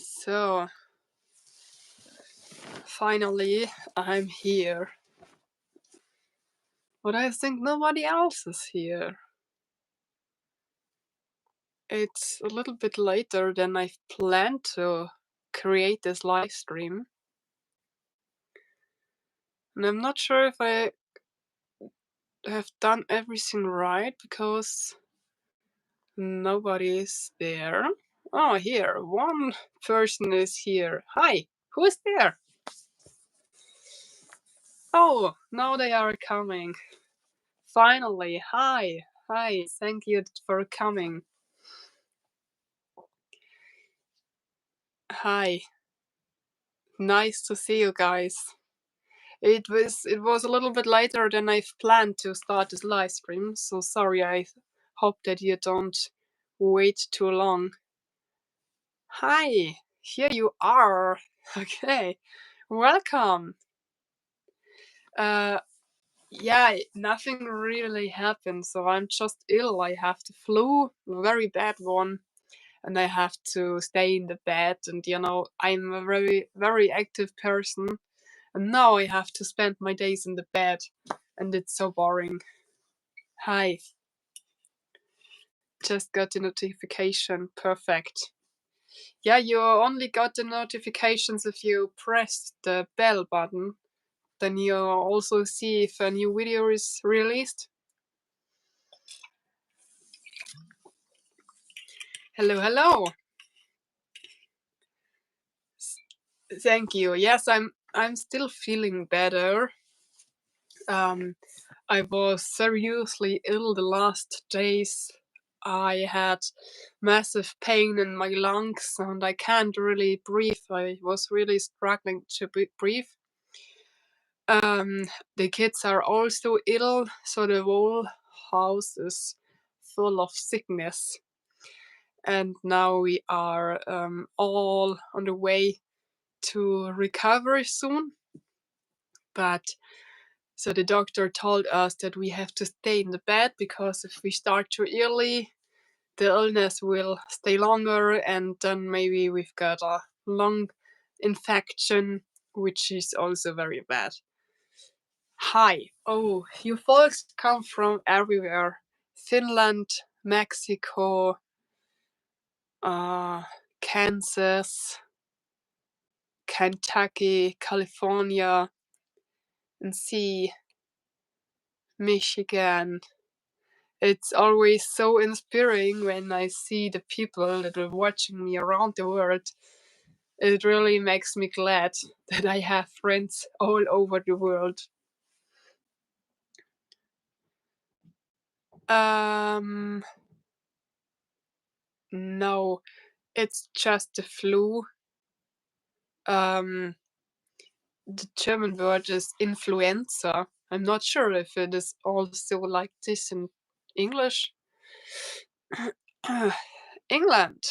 So, finally, I'm here. But I think nobody else is here. It's a little bit later than I planned to create this live stream. And I'm not sure if I have done everything right because nobody is there. Oh, here. One person is here. Hi, who is there? Oh, now they are coming. Finally, hi. Hi, thank you for coming. Hi. Nice to see you guys. It was a little bit later than I've planned to start this live stream, so sorry. I hope that you don't wait too long. Hi, here you are. Okay, welcome. Yeah, nothing really happened, so I'm just ill. I have the flu, a very bad one, and I have to stay in the bed. And I'm a very, very active person, and now I have to spend my days in the bed, and it's so boring. Hi. Just got the notification. Perfect. Yeah, you only got the notifications if you press the bell button. Then you also see if a new video is released. Hello, hello. Thank you. Yes, I'm still feeling better. I was seriously ill the last days. I had massive pain in my lungs and I can't really breathe. I was really struggling to breathe. The kids are also ill, so the whole house is full of sickness. And now we are all on the way to recover soon. But so the doctor told us that we have to stay in the bed because if we start too early, the illness will stay longer, and then maybe we've got a lung infection, which is also very bad. Hi. Oh, you folks come from everywhere. Finland, Mexico, Kansas, Kentucky, California, and see Michigan. It's always so inspiring when I see the people that are watching me around the world. It really makes me glad that I have friends all over the world. No, it's just the flu. The German word is influenza. I'm not sure if it is also like this in English. England.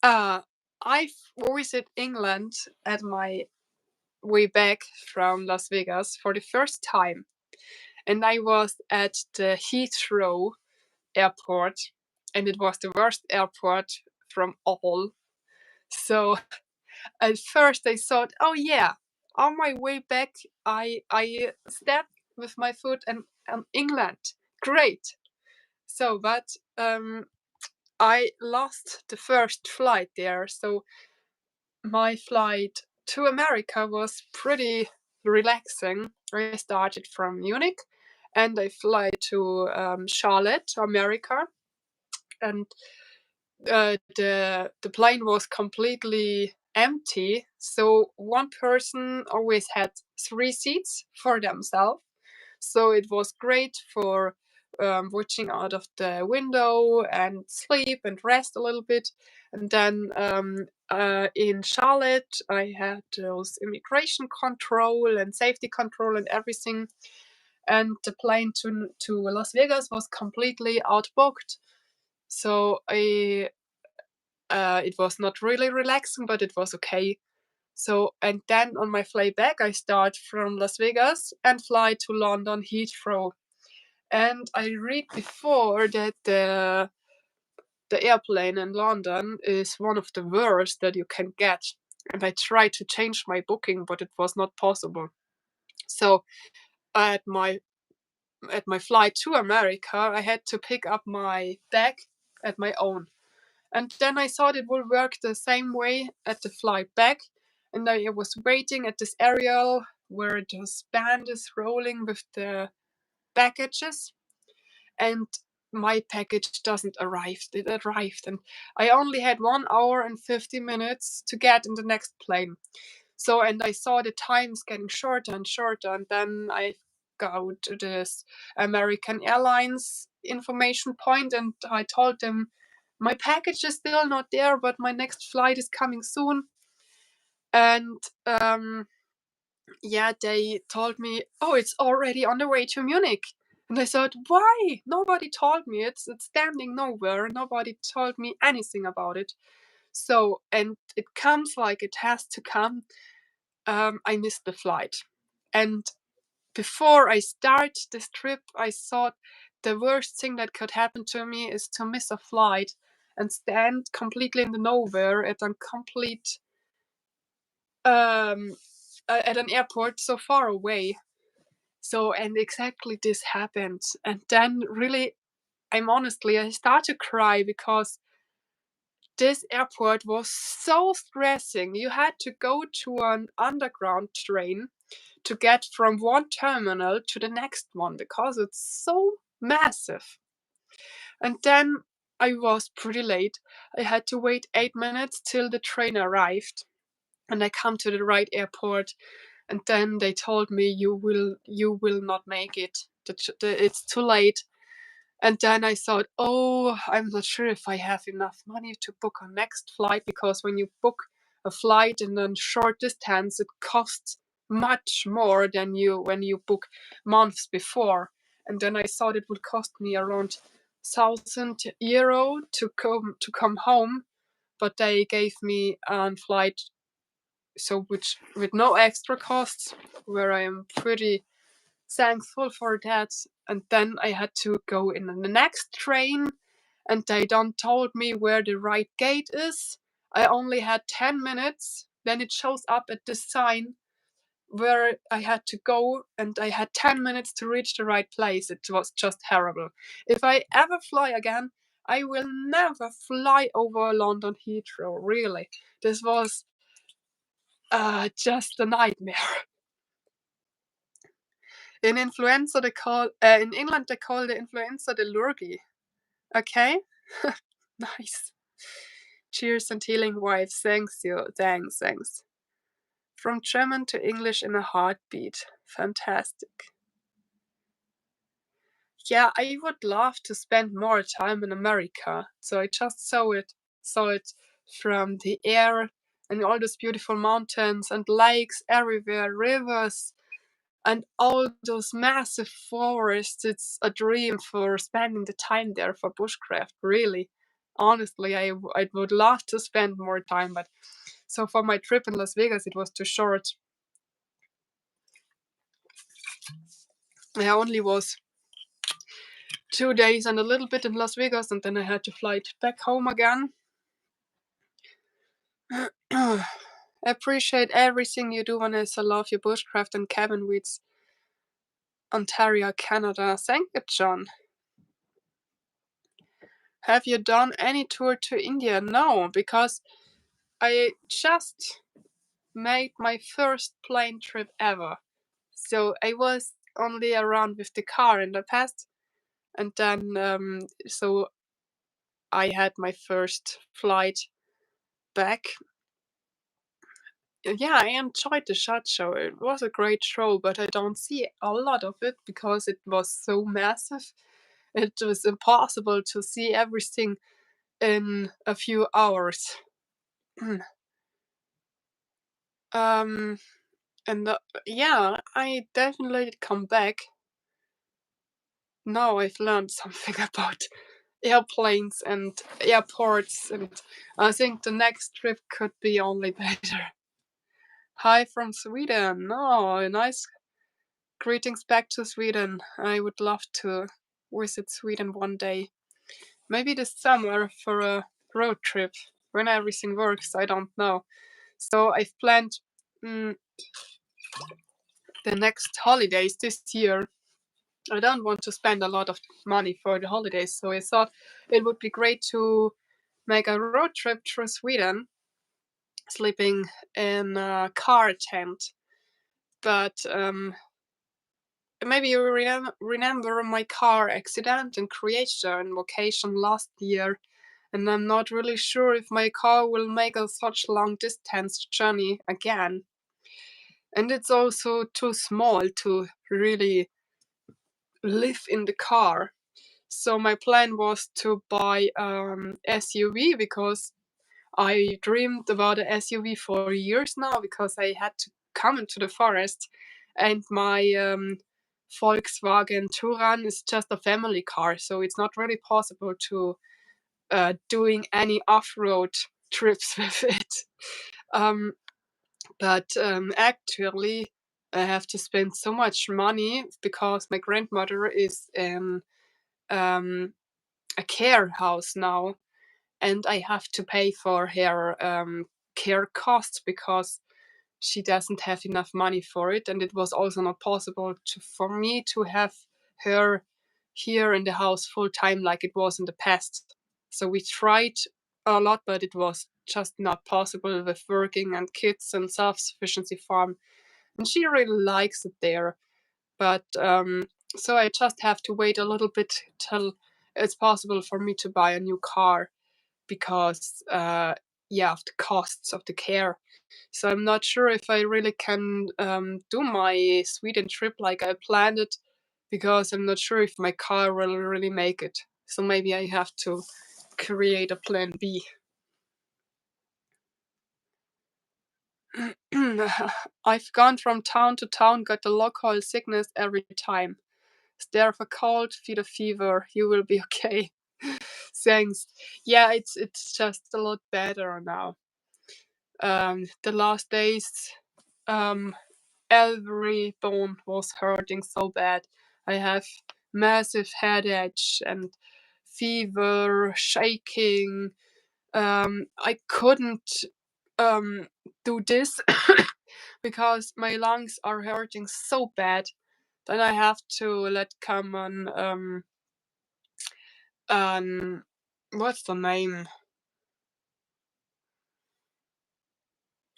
I visited England at my way back from Las Vegas for the first time. And I was at the Heathrow airport, and it was the worst airport from all. So at first I thought, oh yeah, on my way back I stepped with my foot in England. Great. So but I lost the first flight there, so my flight to America was pretty relaxing. I started from Munich and I fly to Charlotte, America, and the plane was completely empty. So one person always had 3 seats for themselves. So it was great for watching out of the window and sleep and rest a little bit. And then in Charlotte, I had those immigration control and safety control and everything. And the plane to Las Vegas was completely outbooked. So it was not really relaxing, but it was okay. So, and then on my flight back, I start from Las Vegas and fly to London Heathrow. And I read before that the the airplane in London is one of the worst that you can get. And I tried to change my booking, but it was not possible. So at my flight to America, I had to pick up my bag at my own. And then I thought it would work the same way at the flight back. And I was waiting at this area where the band is rolling with the packages. And my package doesn't arrive. It arrived, and I only had 1 hour and 50 minutes to get in the next plane. So, and I saw the times getting shorter and shorter, and then I go to this American Airlines information point, and I told them my package is still not there, but my next flight is coming soon. And yeah, they told me, oh, it's already on the way to Munich. And I thought, why? Nobody told me. It's standing nowhere. Nobody told me anything about it. So, and it comes like it has to come. I missed the flight. And before I start this trip, I thought the worst thing that could happen to me is to miss a flight and stand completely in the nowhere at a complete at an airport so far away. So, and exactly this happened. And then really, I start to cry because this airport was so stressing. You had to go to an underground train to get from one terminal to the next one because it's so massive. And then I was pretty late. I had to wait 8 minutes till the train arrived. And I come to the right airport, and then they told me you will not make it. It's too late. And then I thought, oh, I'm not sure if I have enough money to book a next flight, because when you book a flight in a short distance, it costs much more than when you book months before. And then I thought it would cost me around €1,000 to come home, but they gave me a flight so which with no extra costs, where I am pretty thankful for that. And then I had to go in the next train, and they don't told me where the right gate is. I only had 10 minutes. Then it shows up at the sign where I had to go, and I had 10 minutes to reach the right place. It was just terrible. If I ever fly again, I will never fly over London Heathrow, really. This was just a nightmare. In England they call the influenza the lurgy. Okay? Nice. Cheers and healing vibes. Thanks you. Thanks. From German to English in a heartbeat. Fantastic. Yeah, I would love to spend more time in America. So I just saw it from the air, and all those beautiful mountains and lakes everywhere, rivers, and all those massive forests. It's a dream for spending the time there for bushcraft, really. Honestly, I would love to spend more time, but so for my trip in Las Vegas, it was too short. I only was 2 days and a little bit in Las Vegas, and then I had to fly back home again. I appreciate everything you do, Vanessa. Love your bushcraft and cabin weeds. Ontario, Canada. Thank you, John. Have you done any tour to India? No, because I just made my first plane trip ever. So I was only around with the car in the past, and then so I had my first flight back. Yeah, I enjoyed the SHOT Show. It was a great show, but I don't see a lot of it because it was so massive. It was impossible to see everything in a few hours. um, yeah, I definitely come back. Now I've learned something about airplanes and airports, and I think the next trip could be only better. Hi from Sweden. Oh, nice. Greetings back to Sweden. I would love to visit Sweden one day. maybe this summer for a road trip. When everything works, I don't know. So I've planned mm, the next holidays this year. I don't want to spend a lot of money for the holidays, so I thought it would be great to make a road trip through Sweden, sleeping in a car tent. But maybe you remember my car accident in Croatia on vacation last year, and I'm not really sure if my car will make a such long distance journey again. And it's also too small to really live in the car. So my plan was to buy SUV because I dreamed about a SUV for years now because I had to come into the forest, and my Volkswagen Touran is just a family car, so it's not really possible to doing any off-road trips with it. Um, but actually, I have to spend so much money because my grandmother is in um, a care house now, and I have to pay for her care costs because she doesn't have enough money for it, and it was also not possible for me to have her here in the house full time like it was in the past. So we tried a lot, but it was just not possible with working and kids and self-sufficiency farm. And she really likes it there, but so I just have to wait a little bit till it's possible for me to buy a new car because yeah, of the costs of the care. So I'm not sure if I really can do my Sweden trip like I planned it because I'm not sure if my car will really make it. So maybe I have to create a plan B. I've gone from town to town, got the local sickness every time. Stare of a cold, feel a fever, you will be okay. Thanks. Yeah, it's just a lot better now. The last days, um, every bone was hurting so bad. I have massive headache and fever, shaking. I couldn't um, do this because my lungs are hurting so bad. Then I have to let come on what's the name?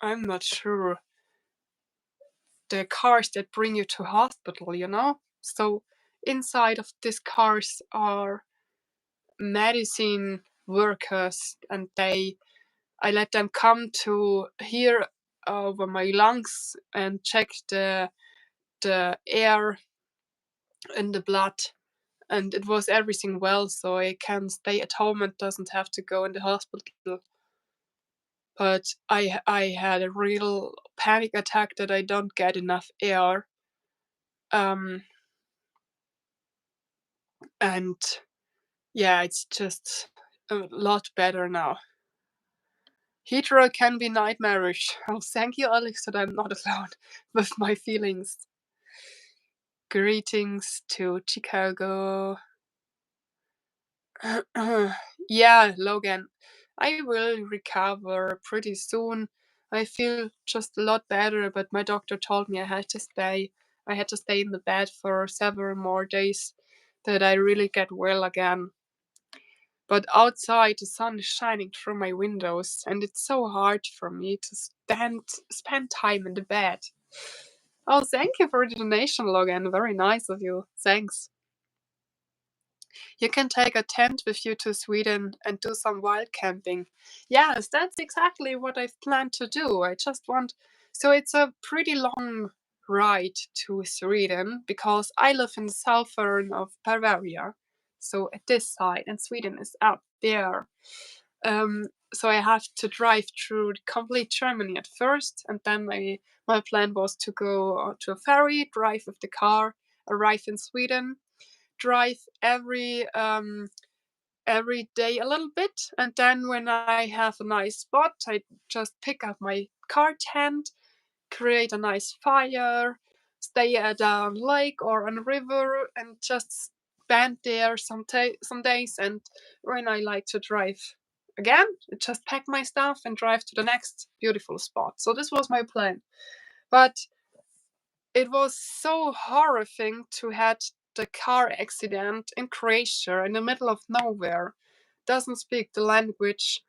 I'm not sure. The cars that bring you to hospital, you know? So inside of these cars are medicine workers, and I let them come to here over my lungs and check the air in the blood, and it was everything well, so I can stay at home and doesn't have to go in the hospital. But I had a real panic attack that I don't get enough air. Um, and yeah, it's just a lot better now. Heathrow can be nightmarish. Oh, thank you, Alex, that I'm not alone with my feelings. Greetings to Chicago. Yeah, Logan, I will recover pretty soon. I feel just a lot better, but my doctor told me I had to stay. I had to stay in the bed for several more days that I really get well again. But outside, the sun is shining through my windows, and it's so hard for me to spend time in the bed. Oh, thank you for the donation, Logan. Very nice of you. Thanks. You can take a tent with you to Sweden and do some wild camping. Yes, that's exactly what I've planned to do. I just want. So it's a pretty long ride to Sweden because I live in the southern of Bavaria. So at this side, and Sweden is up there. So I have to drive through complete Germany at first, and then my plan was to go to a ferry, drive with the car, arrive in Sweden, drive every day a little bit, and then when I have a nice spot, I just pick up my car tent, create a nice fire, stay at a lake or on a river, and just spend there some days, and when I like to drive again, just pack my stuff and drive to the next beautiful spot. So this was my plan. But it was so horrifying to had the car accident in Croatia in the middle of nowhere. Doesn't speak the language.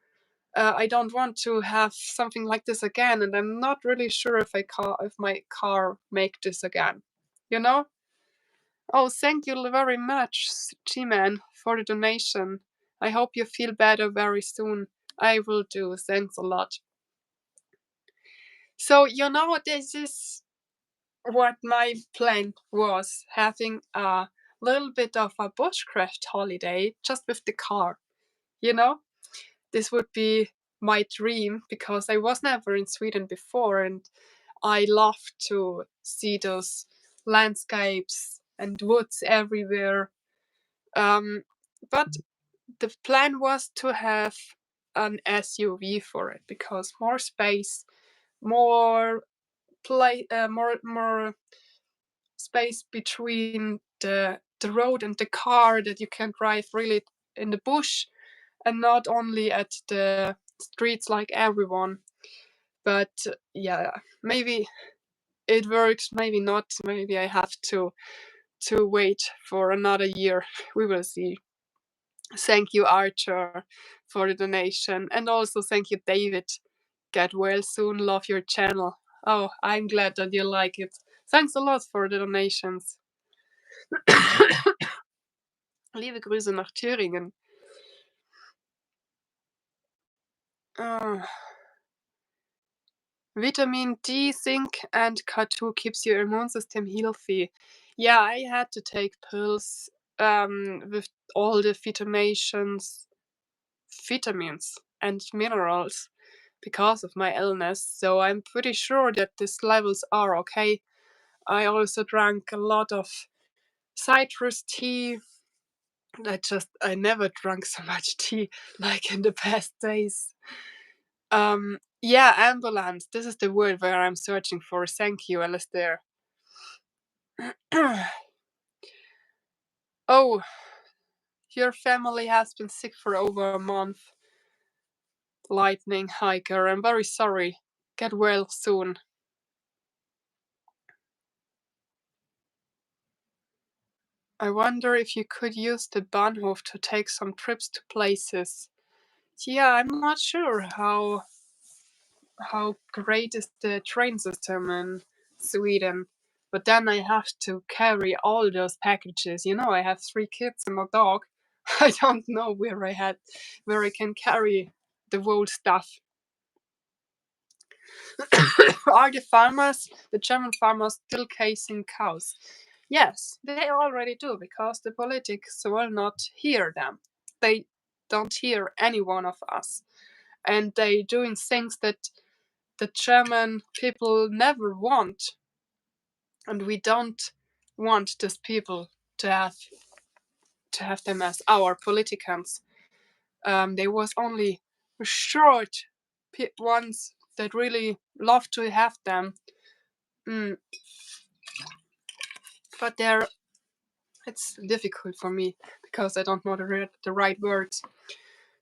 I don't want to have something like this again, and I'm not really sure if my car make this again. You know? Oh, thank you very much, G-Man, for the donation. I hope you feel better very soon. I will do. Thanks a lot. So, this is what my plan was, having a little bit of a bushcraft holiday just with the car. You know, this would be my dream because I was never in Sweden before, and I love to see those landscapes and woods everywhere. But the plan was to have an SUV for it because more space, more more space between the road and the car, that you can drive really in the bush and not only at the streets like everyone. But yeah, maybe it works, maybe not. Maybe I have to wait for another year. We will see. Thank you, Archer, for the donation, and also thank you, David. Get well soon. Love your channel. Oh, I'm glad that you like it. Thanks a lot for the donations. Liebe Grüße nach Thüringen. Ah. Vitamin D, zinc, and K2 keeps your immune system healthy. Yeah, I had to take pills with all the vitamins and minerals because of my illness. So I'm pretty sure that these levels are okay. I also drank a lot of citrus tea. I never drank so much tea like in the past days. Yeah, ambulance. This is the word where I'm searching for. Thank you, Alistair. Oh, your family has been sick for over a month. Lightning hiker, I'm very sorry. Get well soon. I wonder if you could use the Bahnhof to take some trips to places. Yeah, I'm not sure how great is the train system in Sweden. But then I have to carry all those packages. I have 3 kids and a dog. I don't know where I can carry the whole stuff. Are the German farmers, still casing cows? Yes, they already do, because the politics will not hear them. They don't hear any one of us. And they doing things that the German people never want. And we don't want these people to have them as our politicians. There was only short ones that really love to have them. But it's difficult for me because I don't know the right words.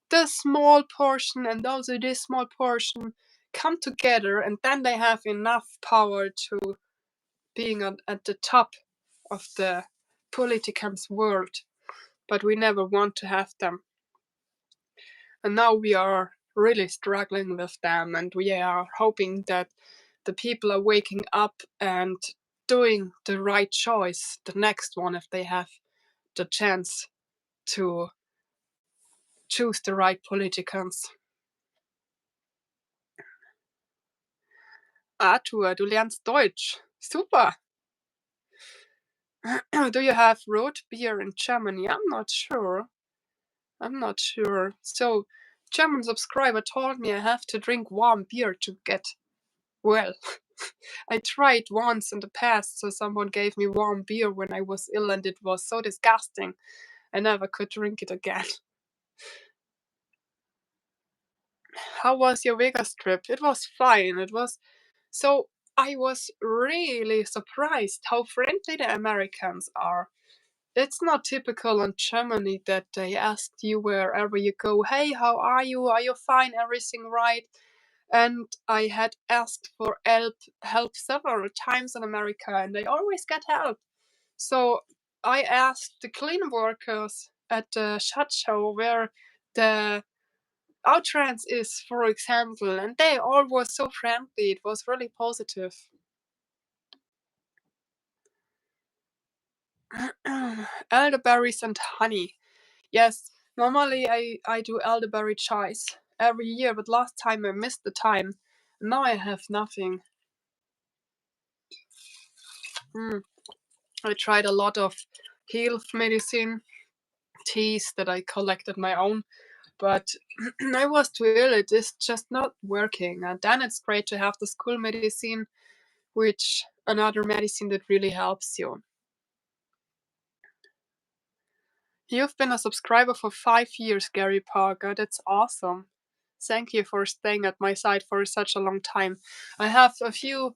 The small portion and also this small portion come together, and then they have enough power to being at the top of the politicians' world. But we never want to have them. And now we are really struggling with them, and we are hoping that the people are waking up and doing the right choice, the next one, if they have the chance to choose the right politicians. Arthur, du lernst Deutsch. Super. Do you have root beer in Germany? I'm not sure. So, German subscriber told me I have to drink warm beer to get well. I tried once in the past, so someone gave me warm beer when I was ill, and it was so disgusting. I never could drink it again. How was your Vegas trip? It was fine. So I was really surprised how friendly the Americans are. it's not typical in Germany that they ask you wherever you go, "Hey, how are you? Are you fine? Everything right?" And I had asked for help several times in America, and they always get help. So I asked the clean workers at the shut show where the outrance is, for example, and they all were so friendly. It was really positive. Elderberries and honey. Yes, normally I do elderberry chais every year, but last time I missed the time. Now I have nothing. Mm. I tried a lot of health medicine, teas that I collected my own, but I was too ill. It is just not working. And then it's great to have the school medicine, which another medicine that really helps you. You've been a subscriber for 5 years, Gary Parker. That's awesome. Thank you for staying at my side for such a long time. I have a few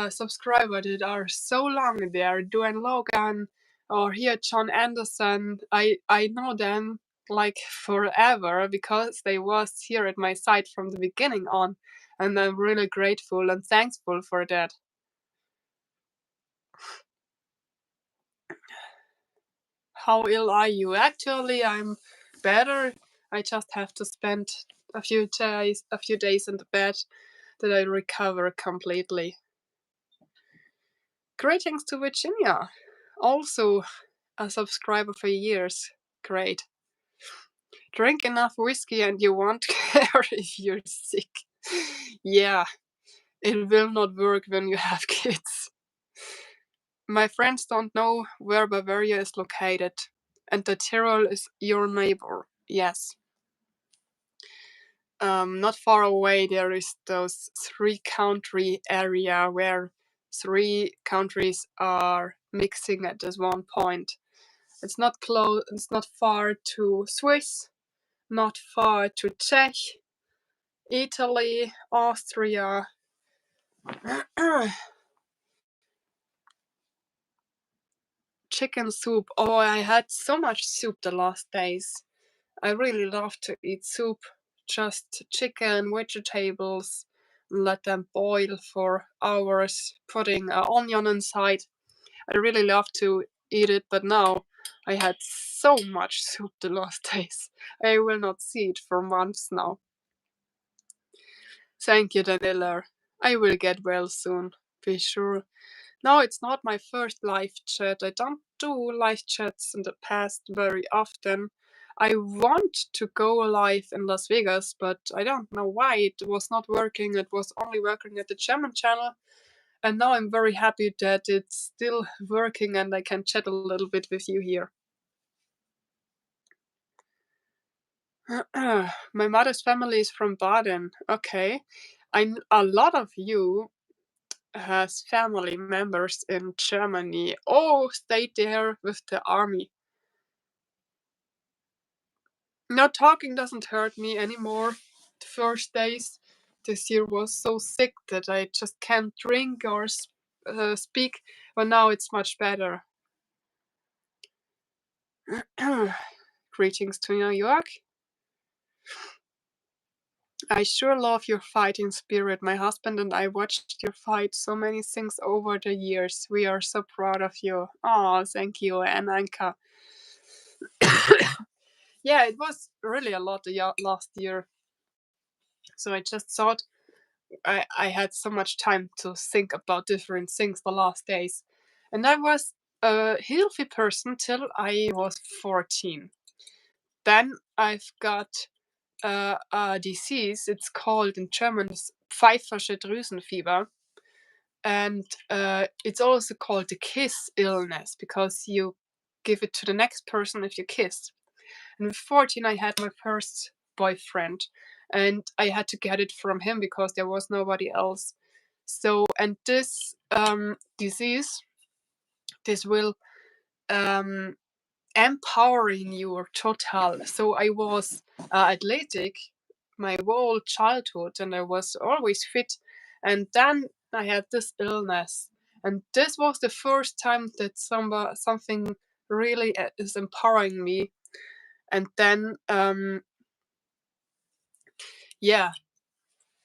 subscribers that are so long. They are doing Logan or here John Anderson. I know them like forever because they was here at my side from the beginning on, and I'm really grateful and thankful for that. How ill are you? Actually, I'm better. I just have to spend a few days in the bed that I recover completely. Greetings to Virginia. Also a subscriber for years. Great. Drink enough whiskey and you won't care if you're sick. Yeah, it will not work when you have kids. My friends don't know where Bavaria is located, and the Tyrol is your neighbor. Yes. Not far away there is those three country area where three countries are mixing at this one point. It's not close. It's not far to Swiss, not far to Czech, Italy, Austria. Chicken soup. Oh, I had so much soup the last days. I really love to eat soup. Just chicken, vegetables, let them boil for hours, putting an onion inside. I really love to eat it, but now I had so much soup the last days. I will not see it for months now. Thank you, Daniela. I will get well soon, be sure. No, it's not my first live chat. I don't do live chats in the past very often. I want to go live in Las Vegas, but I don't know why it was not working. It was only working at the German channel. And now I'm very happy that it's still working and I can chat a little bit with you here. My mother's family is from Baden. Okay. A lot of you has family members in Germany. Oh, stayed there with the army. Now talking doesn't hurt me anymore. The first days this year was so sick that I just can't drink or speak, but now it's much better. Greetings to New York. I sure love your fighting spirit. My husband and I watched you fight so many things over the years. We are so proud of you. Oh, thank you, and Anka. Yeah, it was really a lot last year. So I just thought I had so much time to think about different things the last days. And I was a healthy person till I was 14. Then I've got a disease. It's called in German Pfeiffersche Drüsenfieber. And it's also called the kiss illness because you give it to the next person if you kiss. And with 14, I had my first boyfriend, and I had to get it from him because there was nobody else. So, and this disease, this will um, empowering you total. So I was athletic my whole childhood, and I was always fit. And then I had this illness, and this was the first time that something really is empowering me. And then, yeah,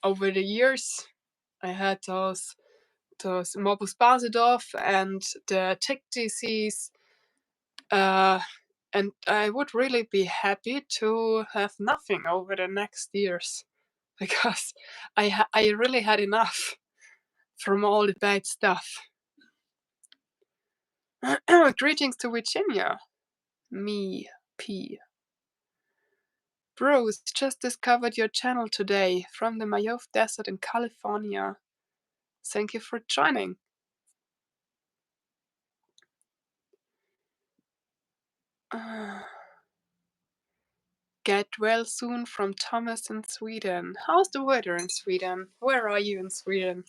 over the years, I had those Morbus Basedorf and the tick disease, and I would really be happy to have nothing over the next years because I really had enough from all the bad stuff. Greetings to Virginia. Me, P. Bruce, just discovered your channel today from the Mayotte Desert in California. Thank you for joining. Get well soon from Thomas in Sweden. How's the weather in Sweden? Where are you in Sweden?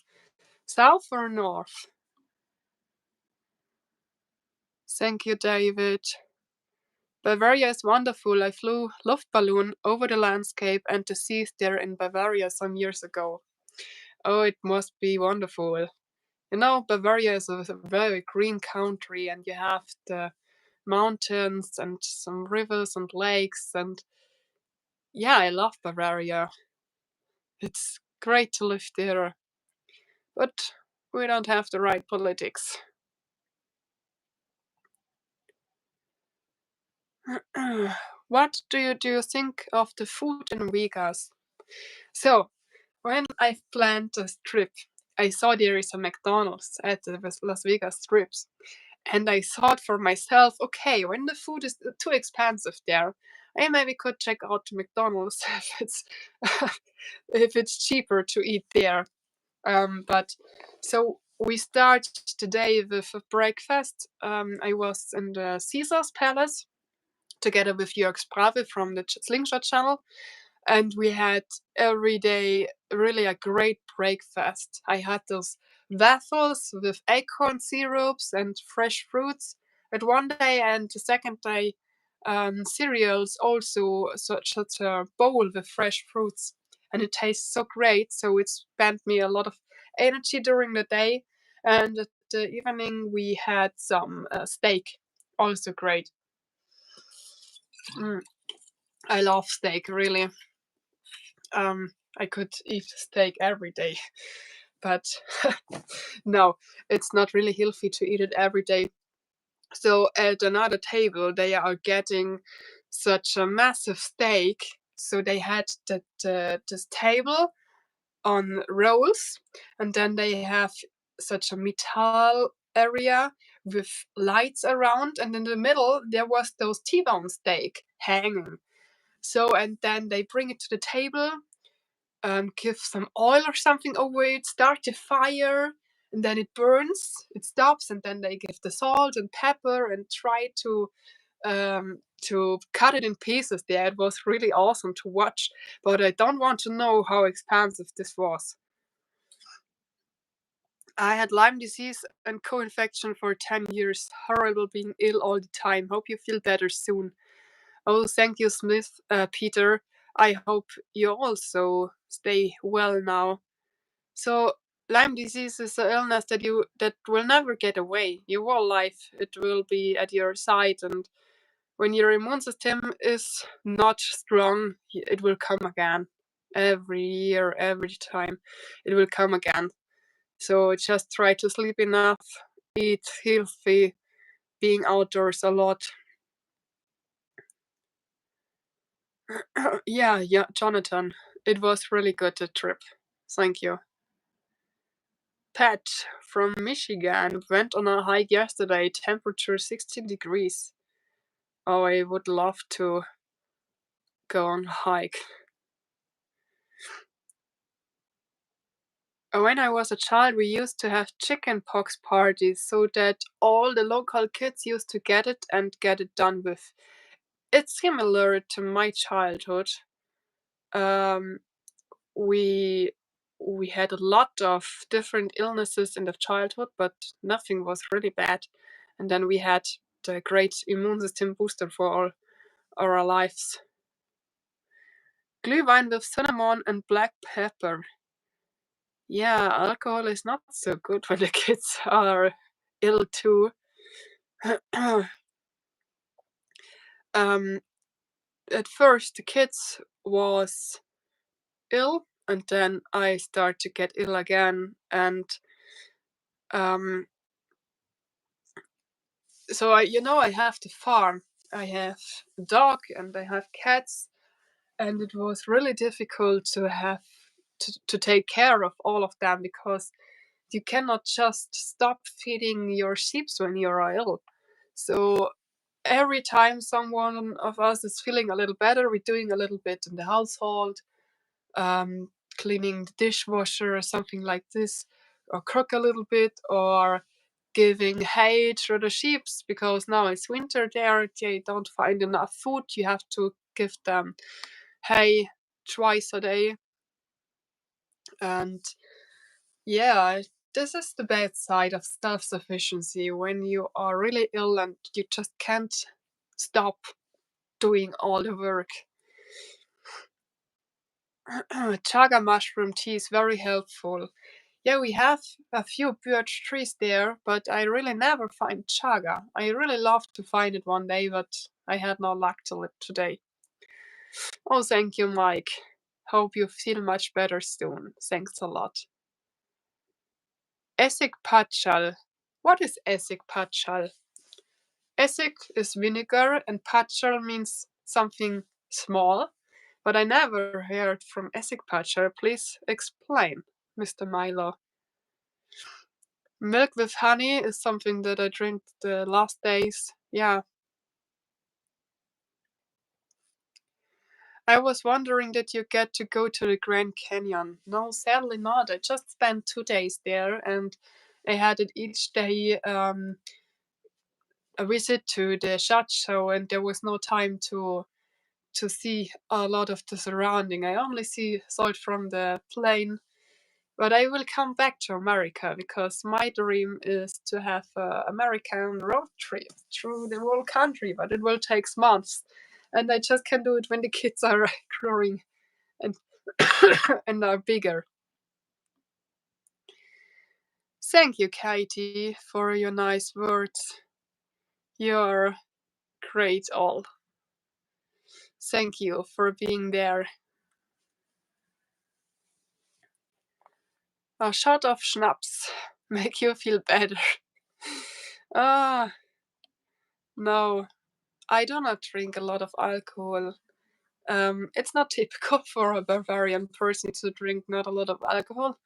South or north? Thank you, David. Bavaria is wonderful. I flew Luftballon over the landscape and the seas there in Bavaria some years ago. Oh, it must be wonderful. You know, Bavaria is a very green country, and you have the mountains and some rivers and lakes, and yeah, I love Bavaria. It's great to live there, but we don't have the right politics. What do you think of the food in Vegas? So, when I planned this trip, I saw there is a McDonald's at the Las Vegas strips. And I thought for myself, okay, when the food is too expensive there, I maybe could check out McDonald's if it's cheaper to eat there. But so we start today with a breakfast. I was in the Caesar's Palace together with Jörg Sprave from the Slingshot channel, and we had every day really a great breakfast. I had those waffles with acorn syrups and fresh fruits at one day, and the second day cereals also such a bowl with fresh fruits, and it tastes so great. So it spent me a lot of energy during the day, and at the evening we had some steak, also great. I love steak, really. I could eat steak every day, but no, it's not really healthy to eat it every day. So at another table, they are getting such a massive steak. So they had this table on rolls, and then they have such a metal area with lights around, and in the middle there was those T-bone steak hanging. So and then they bring it to the table, give some oil or something over it, start the fire, and then it burns, it stops, and then they give the salt and pepper and try to cut it in pieces there. It was really awesome to watch, but I don't want to know how expensive this was. I had Lyme disease and co-infection for 10 years. Horrible being ill all the time. Hope you feel better soon. Oh, thank you, Smith, Peter. I hope you also stay well now. So Lyme disease is an illness that will never get away. Your whole life it will be at your side, and when your immune system is not strong, it will come again. Every year, every time, it will come again. So just try to sleep enough, eat healthy, being outdoors a lot. Yeah, Jonathan, it was really good, the trip. Thank you. Pat from Michigan went on a hike yesterday, temperature 16 degrees. Oh, I would love to go on a hike. When I was a child, we used to have chicken pox parties so that all the local kids used to get it and get it done with. It's similar to my childhood. Um, we we had a lot of different illnesses in the childhood, but nothing was really bad. And then we had the great immune system booster for all our lives. Glühwein with cinnamon and black pepper. Yeah, alcohol is not so good when the kids are ill too. Um, at first, the kids was ill, and then I start to get ill again. And um, so I have the farm. I have a dog and I have cats, and it was really difficult to have to take care of all of them because you cannot just stop feeding your sheep when you're ill. So every time someone of us is feeling a little better, we're doing a little bit in the household, um, cleaning the dishwasher or something like this, or cook a little bit, or giving hay to the sheep because now it's winter there, they don't find enough food. You have to give them hay twice a day. And yeah, this is the bad side of self sufficiency when you are really ill and you just can't stop doing all the work. Chaga mushroom tea is very helpful. Yeah, we have a few birch trees there, but I really never find chaga. I really love to find it one day, but I had no luck till it today. Oh, thank you, Mike. Hope you feel much better soon. Thanks a lot. Essig patchal. What is essig patchal? Essig is vinegar and patchal means something small, but I never heard from essig patchal. Please explain, Mr. Milo. Milk with honey is something that I drink the last days. Yeah. I was wondering did you get to go to the Grand Canyon? No, sadly not. I just spent 2 days there and I had it each day a visit to the shot show and there was no time to see a lot of the surrounding. I only saw it from the plane. But I will come back to America because my dream is to have an American road trip through the whole country, but it will take months. And I just can do it when the kids are growing and and are bigger. Thank you, Katie, for your nice words. You're great all. Thank you for being there. A shot of schnapps make you feel better. Ah, no, I do not drink a lot of alcohol. It's not typical for a Bavarian person to drink not a lot of alcohol.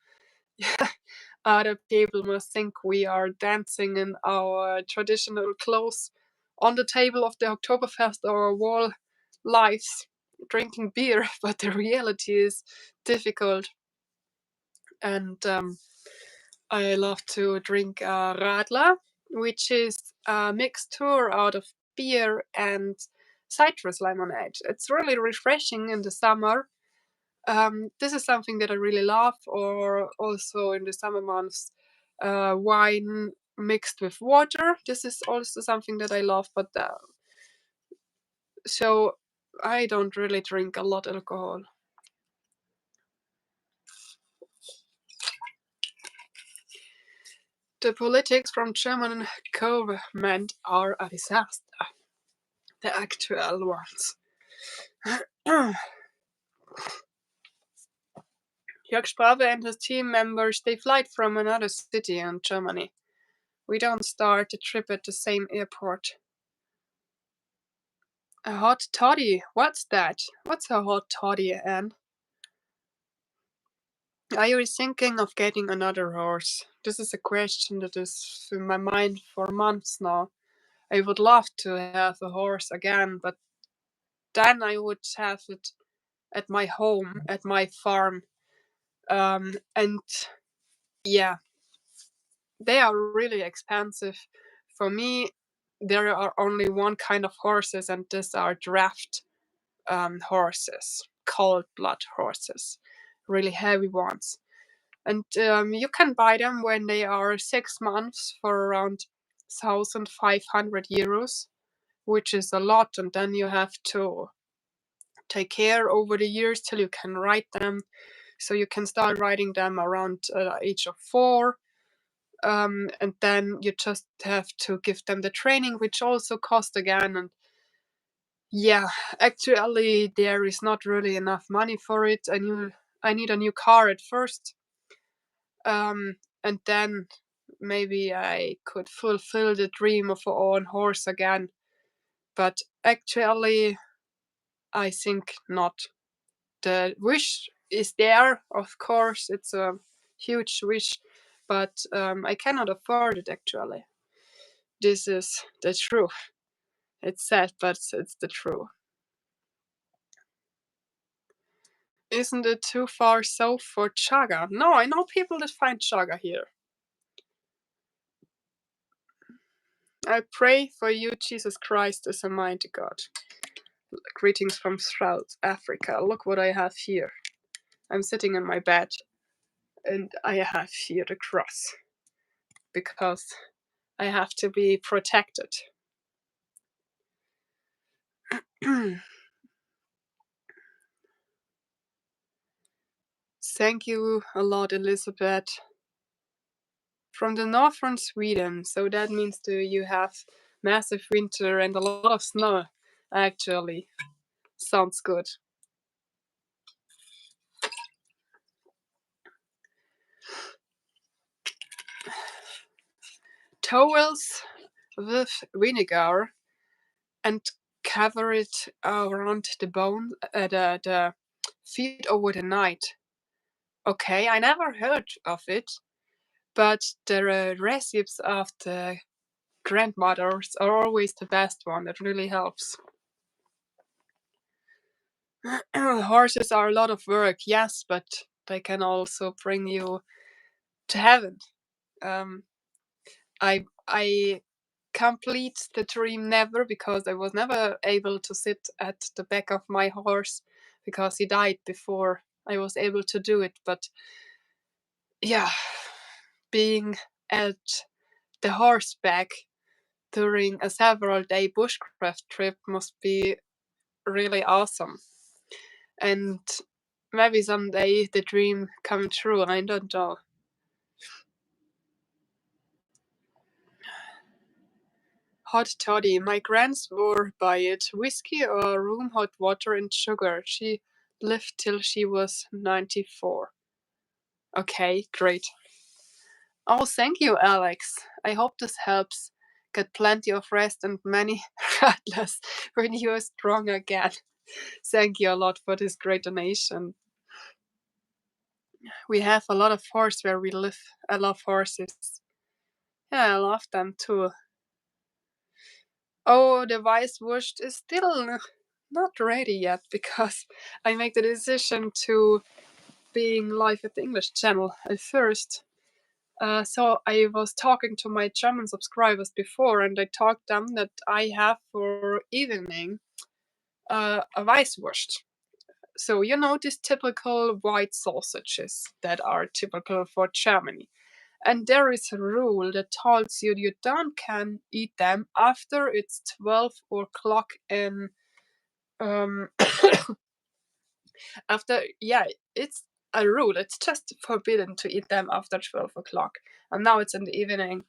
Other people must think we are dancing in our traditional clothes on the table of the Oktoberfest our whole lives drinking beer, but the reality is difficult. And I love to drink Radler, which is a mixture out of beer and citrus lemonade. It's really refreshing in the summer. This is something that I really love, or also in the summer months, wine mixed with water. This is also something that I love, but so I don't really drink a lot of alcohol. The politics from German government are a disaster. The actual ones. Jörg Sprave and his team members, they fly from another city in Germany. We don't start the trip at the same airport. A hot toddy? What's that? What's a hot toddy, Anne? Are you thinking of getting another horse? This is a question that is in my mind for months now. I would love to have a horse again, but then I would have it at my home, at my farm. And yeah, they are really expensive. For me, there are only one kind of horses, and these are draft horses, cold blood horses, really heavy ones. And you can buy them when they are 6 months for around 1,500 euros, which is a lot. And then you have to take care over the years till you can ride them. So you can start riding them around age of 4. And then you just have to give them the training, which also cost again. And Yeah, actually, there is not really enough money for it. I need a new car at first, and then maybe I could fulfill the dream of our own horse again. But actually, I think not. The wish is there, of course. It's a huge wish, but I cannot afford it actually. This is the truth. It's sad, but it's the truth. Isn't it too far south for chaga? No, I know people that find chaga here. I pray for you, Jesus Christ, as a mighty God. Greetings from South Africa. Look what I have here. I'm sitting in my bed, and I have here the cross because I have to be protected. Thank you a lot, Elizabeth. From the northern Sweden, so that means you have massive winter and a lot of snow, actually. Sounds good. Towels with vinegar and cover it around the bone, the feet over the night. Okay, I never heard of it, but the recipes of the grandmothers are always the best one. That really helps. Horses are a lot of work, yes, but they can also bring you to heaven. Um, I complete the dream never because I was never able to sit at the back of my horse because he died before I was able to do it. But yeah, being at the horseback during a several day bushcraft trip must be really awesome. And maybe someday the dream come true, I don't know. Hot toddy. My gran swore by it. Whiskey or room hot water and sugar. She lived till she was 94. Okay, great. Oh, thank you, Alex. I hope this helps. Get plenty of rest and many rattlers when you are strong again. Thank you a lot for this great donation. We have a lot of horse where we live. I love horses. Yeah, I love them too. Oh, the Weißwurst is still not ready yet because I make the decision to being live at the English channel at first. So I was talking to my German subscribers before, and I told them that I have for evening a Weißwurst. So you know these typical white sausages that are typical for Germany. And there is a rule that tells you you don't can eat them after it's 12 o'clock in um after, yeah, it's a rule. It's just forbidden to eat them after 12 o'clock. And now it's in the evening,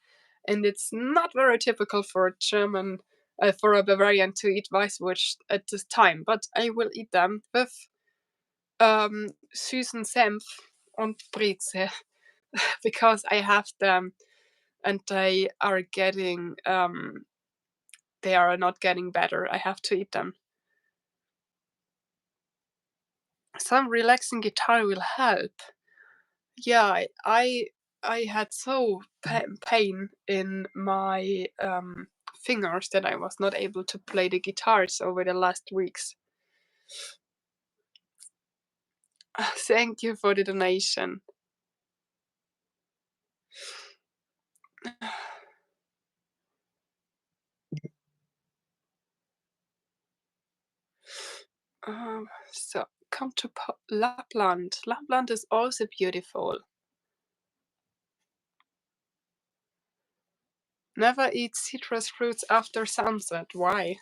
and it's not very typical for a German, for a Bavarian to eat Weißwurst at this time. But I will eat them with süßen Senf und Breze because I have them, and they are not getting better. I have to eat them. Some relaxing guitar will help. Yeah, I had so pain in my fingers that I was not able to play the guitars over the last weeks. Thank you for the donation. So come to Lapland. Lapland is also beautiful. Never eat citrus fruits after sunset. Why?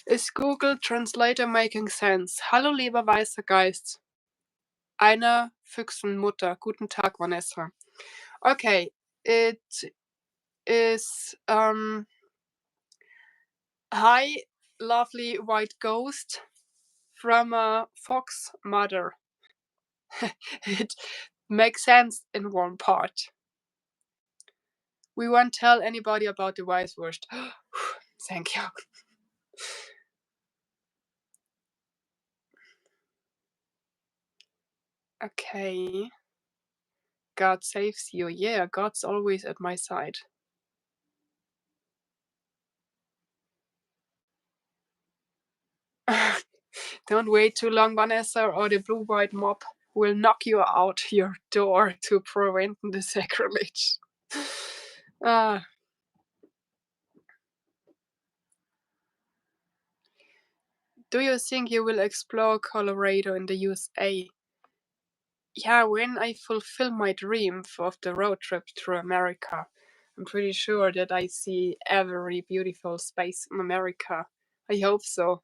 Is Google Translator making sense? Hallo lieber weißer Geist. Eine Füchsenmutter. Guten Tag, Vanessa. Okay, it is Hi, lovely white ghost from a fox mother. It makes sense in one part. We won't tell anybody about the Weißwurst. Thank you. Okay. God saves you. Yeah, God's always at my side. Don't wait too long, Vanessa, or the blue-white mob will knock you out your door to prevent the sacrilege. Ah, do you think you will explore Colorado in the USA? Yeah, when I fulfill my dream of the road trip through America, I'm pretty sure that I see every beautiful space in America. I hope so.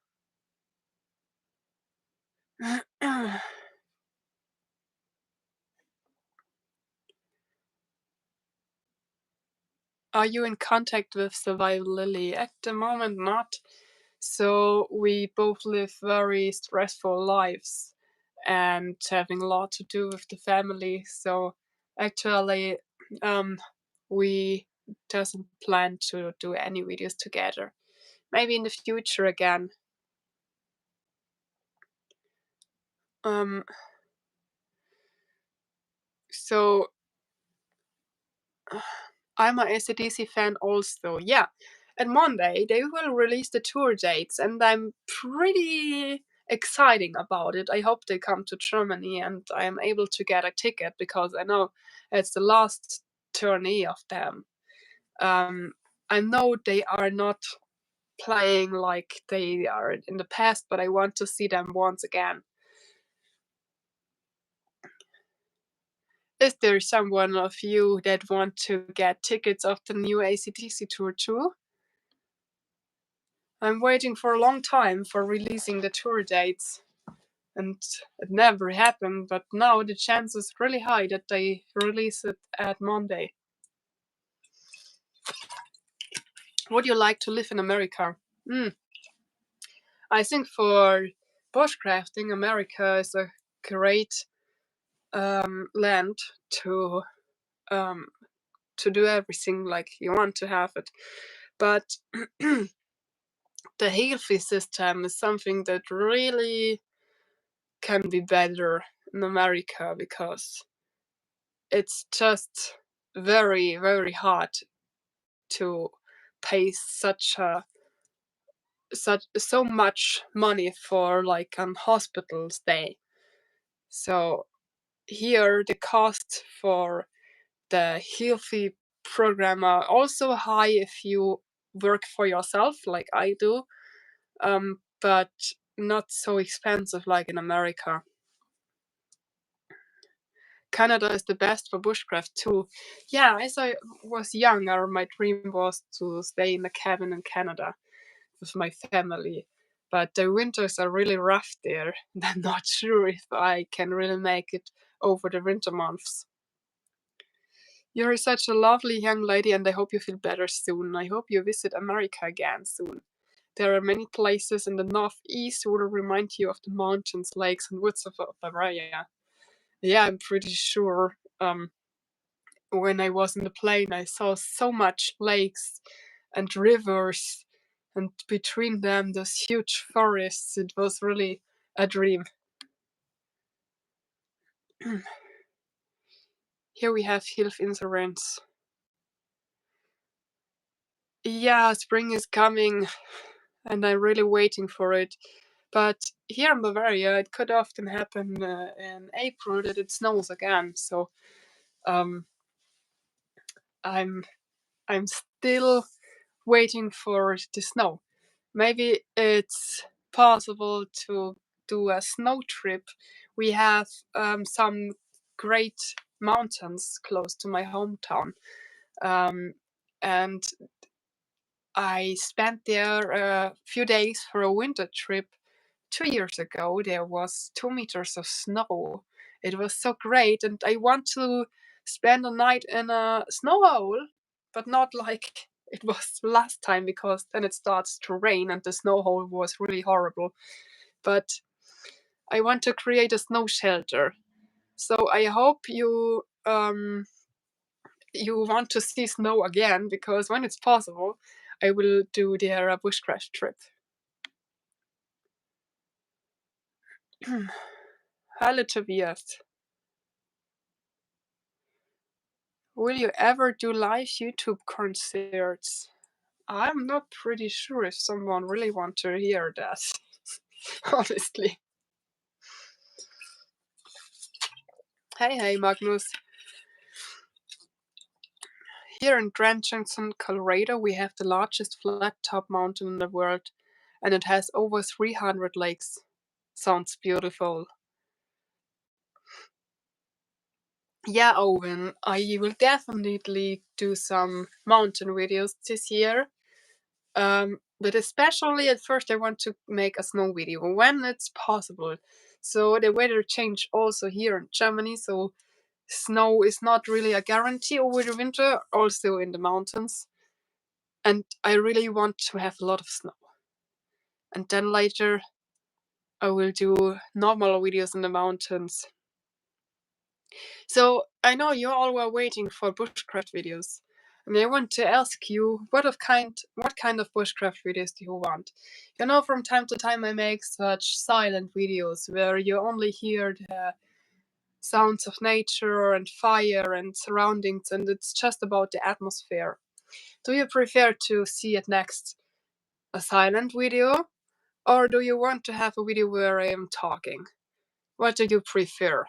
Are you in contact with Survival Lily? At the moment, not. So we both live very stressful lives and having a lot to do with the family. So actually, we doesn't plan to do any videos together. Maybe in the future again. Um, so I'm a AC/DC fan also. Yeah, and Monday they will release the tour dates, and I'm pretty exciting about it. I hope they come to Germany and I am able to get a ticket because I know it's the last tourney of them. Um, I know they are not playing like they are in the past, but I want to see them once again. Is there someone of you that want to get tickets of the new AC/DC tour too? I'm waiting for a long time for releasing the tour dates, and it never happened, but now the chance is really high that they release it at Monday. Would you like to live in America? Mm, I think for bushcrafting, America is a great land to um, to do everything like you want to have it. But the healthy system is something that really can be better in America because it's just very, very hard to pay so much money for like an hospital stay. So here the cost for the healthy program are also high if you work for yourself like I do, but not so expensive like in America. Canada is the best for bushcraft too. Yeah, as I was younger, my dream was to stay in a cabin in Canada with my family. But the winters are really rough there. And I'm not sure if I can really make it over the winter months. You're such a lovely young lady, and I hope you feel better soon. I hope you visit America again soon. There are many places in the northeast who will remind you of the mountains, lakes, and woods of Bavaria. Yeah, I'm pretty sure. When I was in the plane, I saw so much lakes and rivers, and between them, those huge forests. It was really a dream. Here we have health insurance. Yeah, spring is coming, and I'm really waiting for it. But here in Bavaria, it could often happen in April that it snows again. So um, I'm I'm still waiting for the snow. Maybe it's possible to do a snow trip. We have some great mountains close to my hometown. Um, and I spent there a few days for a winter trip 2 years ago. There was 2 meters of snow. It was so great, and I want to spend a night in a snow hole but not like it was last time, because then it starts to rain and the snow hole was really horrible. But I want to create a snow shelter. So I hope you want to see snow again, because when it's possible, I will do their bushcraft trip. Hello, Tobias. Will you ever do live YouTube concerts? I'm not pretty sure if someone really want to hear that. Honestly. Hey, Magnus. Here in Grand Junction, Colorado, we have the largest flat top mountain in the world, and it has over 300 lakes. Sounds beautiful. Yeah, Owen, I will definitely do some mountain videos this year. But especially at first, I want to make a snow video when it's possible. So the weather change also here in Germany, so snow is not really a guarantee over the winter, also in the mountains. And I really want to have a lot of snow. And then later, I will do normal videos in the mountains. So I know you all were waiting for bushcraft videos. And I want to ask you, what kind of bushcraft videos do you want? You know, from time to time I make such silent videos where you only hear the sounds of nature and fire and surroundings, and it's just about the atmosphere. Do you prefer to see it next a silent video, or do you want to have a video where I am talking? What do you prefer?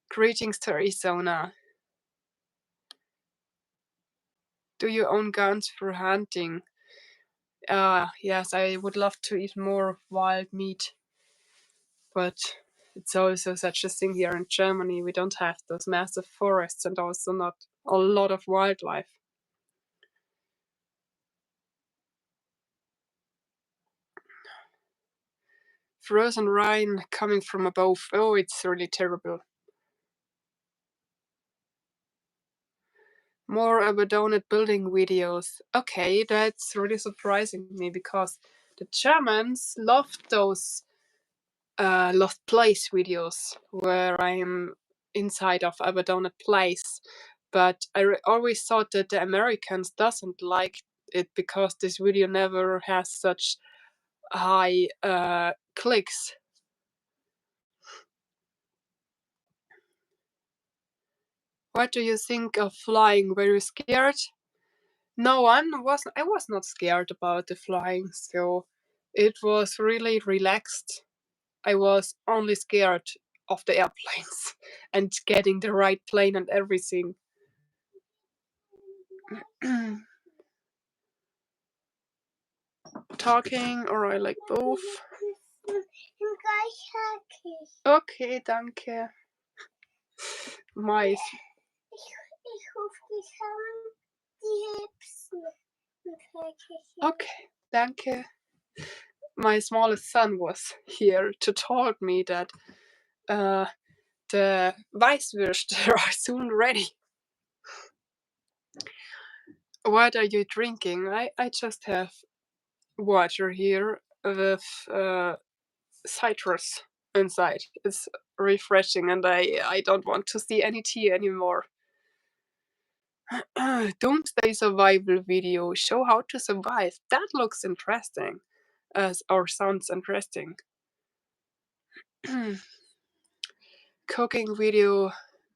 Greetings to Arizona. Do you own guns for hunting? Yes, I would love to eat more wild meat, but it's also such a thing here in Germany. We don't have those massive forests and also not a lot of wildlife. Frozen rain coming from above. Oh, it's really terrible. More abandoned building videos. Okay, that's really surprising me, because the Germans love those lost place videos where I'm inside of abandoned place. But I always thought that the Americans doesn't like it, because this video never has such high clicks. What do you think of flying? Were you scared? No, I was not scared about the flying, so it was really relaxed. I was only scared of the airplanes and getting the right plane and everything. Talking, or I like both. Okay, danke. Mais. Okay, danke. My smallest son was here to told me that the Weisswürste are soon ready. What are you drinking? I just have water here with citrus inside. It's refreshing, and I don't want to see any tea anymore. Doomsday survival video. Show how to survive. That looks interesting. Or sounds interesting. Cooking video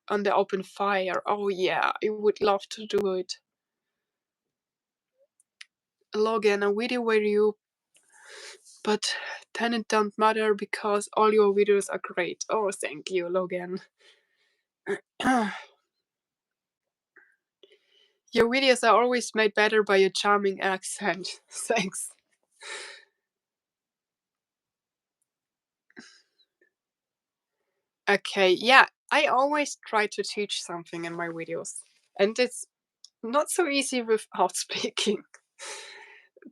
on the open fire. Oh yeah, I would love to do it. Logan, a video where you... But then it don't matter, because all your videos are great. Oh, thank you, Logan. Your videos are always made better by your charming accent. Thanks. Okay, yeah, I always try to teach something in my videos, and it's not so easy without speaking.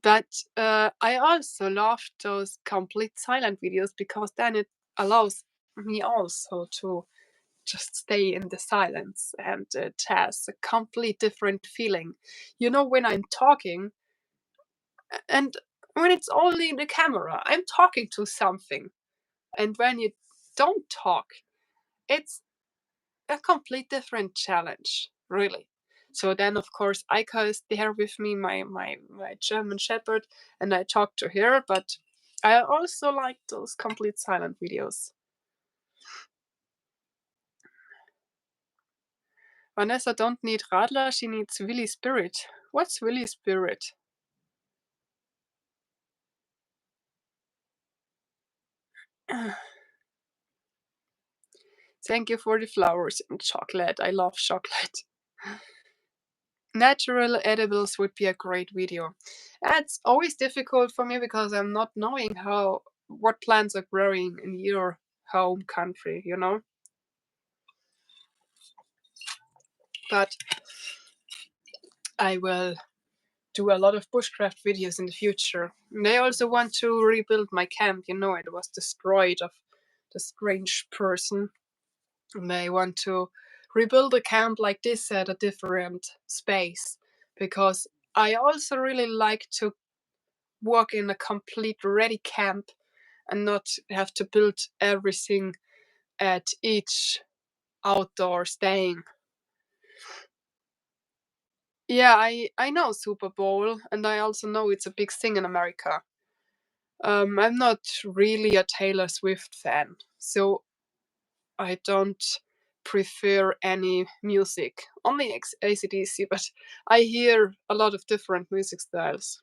But I also love those complete silent videos, because then it allows me also to just stay in the silence, and it has a complete different feeling. You know, when I'm talking, and when it's only the camera, I'm talking to something. And when you don't talk, it's a complete different challenge, really. So then, of course, Aika is there with me, my German Shepherd, and I talk to her, but I also like those complete silent videos. Vanessa don't need Radler, she needs Willy Spirit. What's Willy Spirit? Thank you for the flowers and chocolate. I love chocolate. Natural edibles would be a great video. It's always difficult for me because I'm not knowing what plants are growing in your home country, you know? But I will do a lot of bushcraft videos in the future. And I also want to rebuild my camp, you know, it was destroyed of the strange person. And I want to rebuild a camp like this at a different space because I also really like to work in a complete ready camp and not have to build everything at each outdoor staying. Yeah, I know Super Bowl, and I also know it's a big thing in America. I'm not really a Taylor Swift fan, so I don't prefer any music. Only AC/DC, but I hear a lot of different music styles.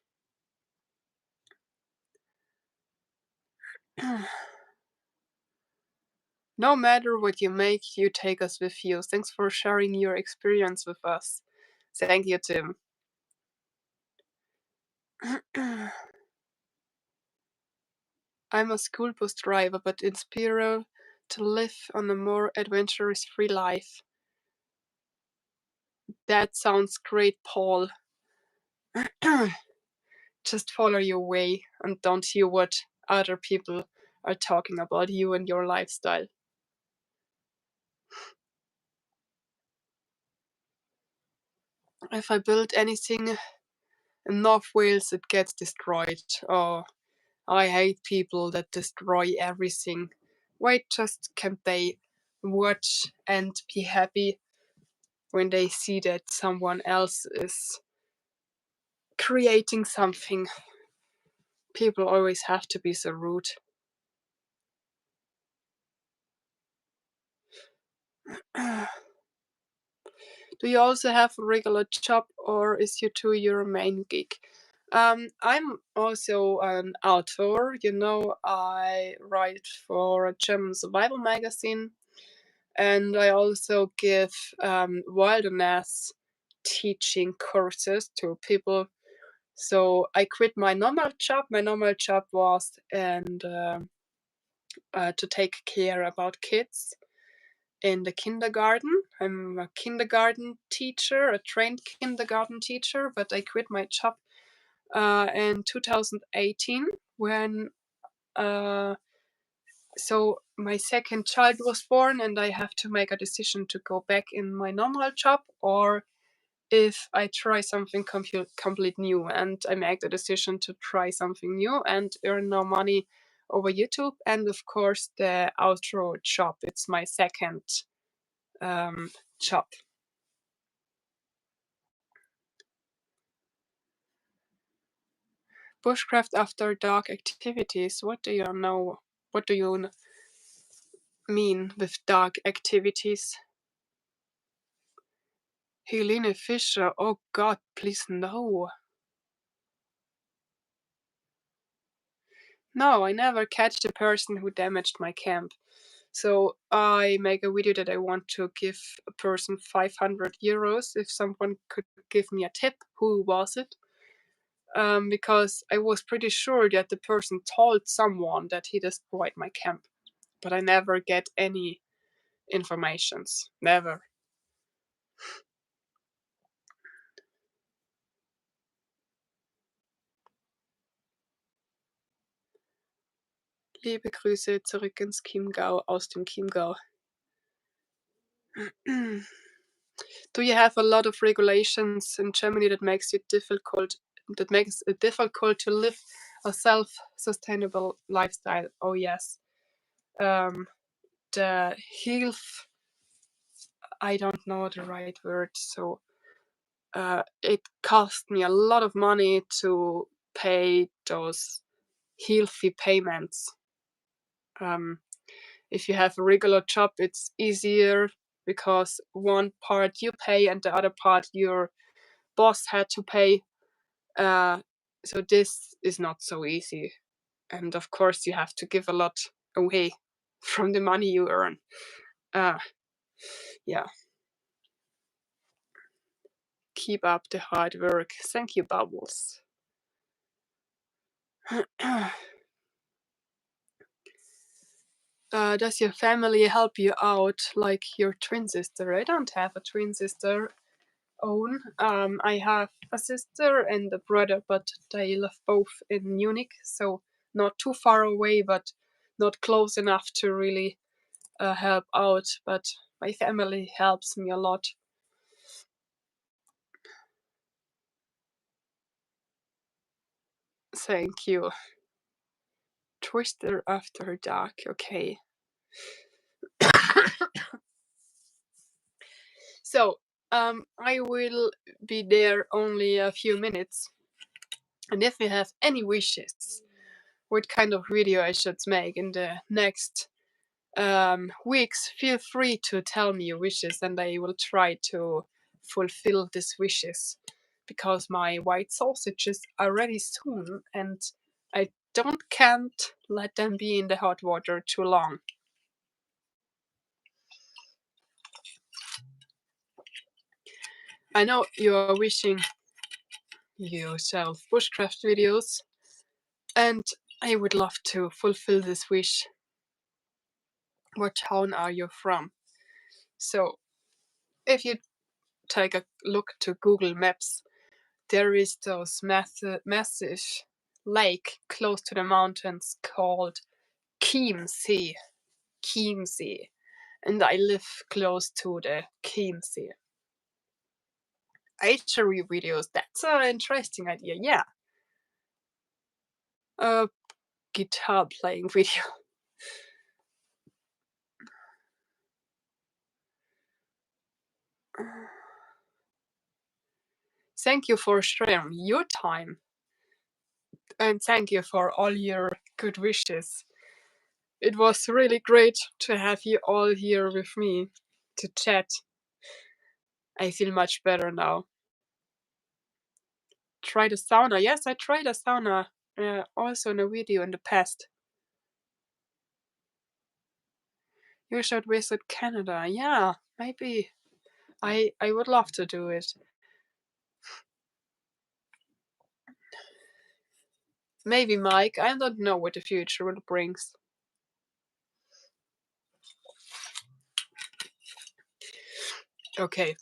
No matter what you make, you take us with you. Thanks for sharing your experience with us. Thank you, Tim. I'm a school bus driver, but inspired to live on a more adventurous free life. That sounds great, Paul. Just follow your way and don't hear what other people are talking about you and your lifestyle. If I build anything in North Wales, it gets destroyed. Oh, I hate people that destroy everything. Why just can't they watch and be happy when they see that someone else is creating something? People always have to be so rude. Do you also have a regular job, or is YouTube your main gig? I'm also an author. You know, I write for a German survival magazine, and I also give wilderness teaching courses to people. So I quit my normal job. My normal job was to take care about kids in the kindergarten. I'm a kindergarten teacher, a trained kindergarten teacher, but I quit my job in 2018 when so my second child was born, and I have to make a decision to go back in my normal job or if I try something complete new. And I make the decision to try something new and earn more money over YouTube. And of course, the outro job. It's my second job. Bushcraft after dark activities. What do you know? What do you mean with dark activities? Helene Fischer. Oh God, please no. No, I never catch the person who damaged my camp. So I make a video that I want to give a person 500 euros if someone could give me a tip. Who was it? Because I was pretty sure that the person told someone that he destroyed my camp, but I never get any informations. Never. Liebe Grüße zurück ins Chiemgau aus dem Chiemgau. Do you have a lot of regulations in Germany that makes it difficult to live a self-sustainable lifestyle? Oh yes. Um, the health, I don't know the right word, so it cost me a lot of money to pay those healthy payments. If you have a regular job, it's easier because one part you pay and the other part your boss had to pay. Uh, so this is not so easy. And of course, you have to give a lot away from the money you earn. Uh, yeah, keep up the hard work. Thank you, Bubbles. Does your family help you out like your twin sister? I don't have a twin sister own. I have a sister and a brother, but they live both in Munich, so not too far away, but not close enough to really help out. But my family helps me a lot. Thank you. Twister After Dark, okay. So, I will be there only a few minutes. And if you have any wishes, what kind of video I should make in the next weeks, feel free to tell me your wishes and I will try to fulfill these wishes. Because my white sausages are ready soon and I can't let them be in the hot water too long. I know you're wishing yourself bushcraft videos, and I would love to fulfill this wish. What town are you from? So, if you take a look to Google Maps, there is those massive lake close to the mountains called Chiemsee. Chiemsee. And I live close to the Chiemsee. Archery videos, that's an interesting idea, yeah. A guitar playing video. Thank you for sharing your time. And thank you for all your good wishes. It was really great to have you all here with me to chat. I feel much better now. Tried a sauna. Yes, I tried a sauna. Also in a video in the past. You should visit Canada. Yeah, maybe. I would love to do it. Maybe, Mike. I don't know what the future will brings. Okay,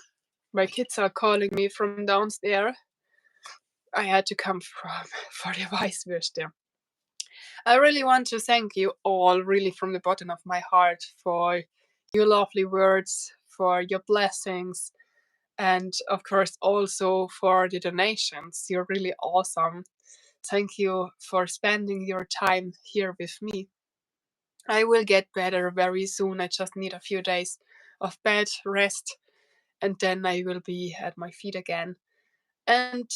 my kids are calling me from downstairs. I had to come from for the Weisswürste. I really want to thank you all, really from the bottom of my heart, for your lovely words, for your blessings, and of course also for the donations. You're really awesome. Thank you for spending your time here with me. I will get better very soon. I just need a few days of bed rest, and then I will be at my feet again. And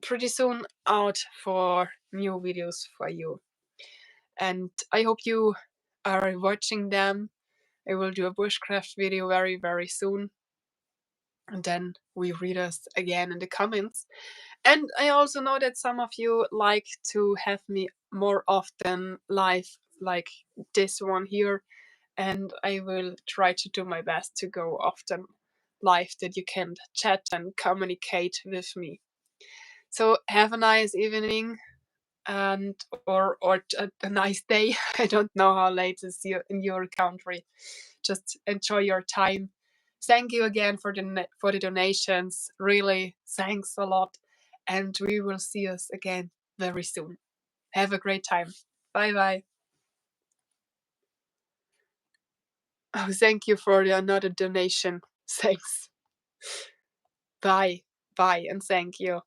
pretty soon out for new videos for you. And I hope you are watching them. I will do a bushcraft video very, very soon. And then we read us again in the comments. And I also know that some of you like to have me more often live, like this one here. And I will try to do my best to go often live that you can chat and communicate with me. So have a nice evening and or a nice day. I don't know how late it's in your country. Just enjoy your time. Thank you again for the donations. Really, thanks a lot, and we will see us again very soon. Have a great time. Bye bye. Oh, thank you for another donation. Thanks. Bye. Bye, and thank you.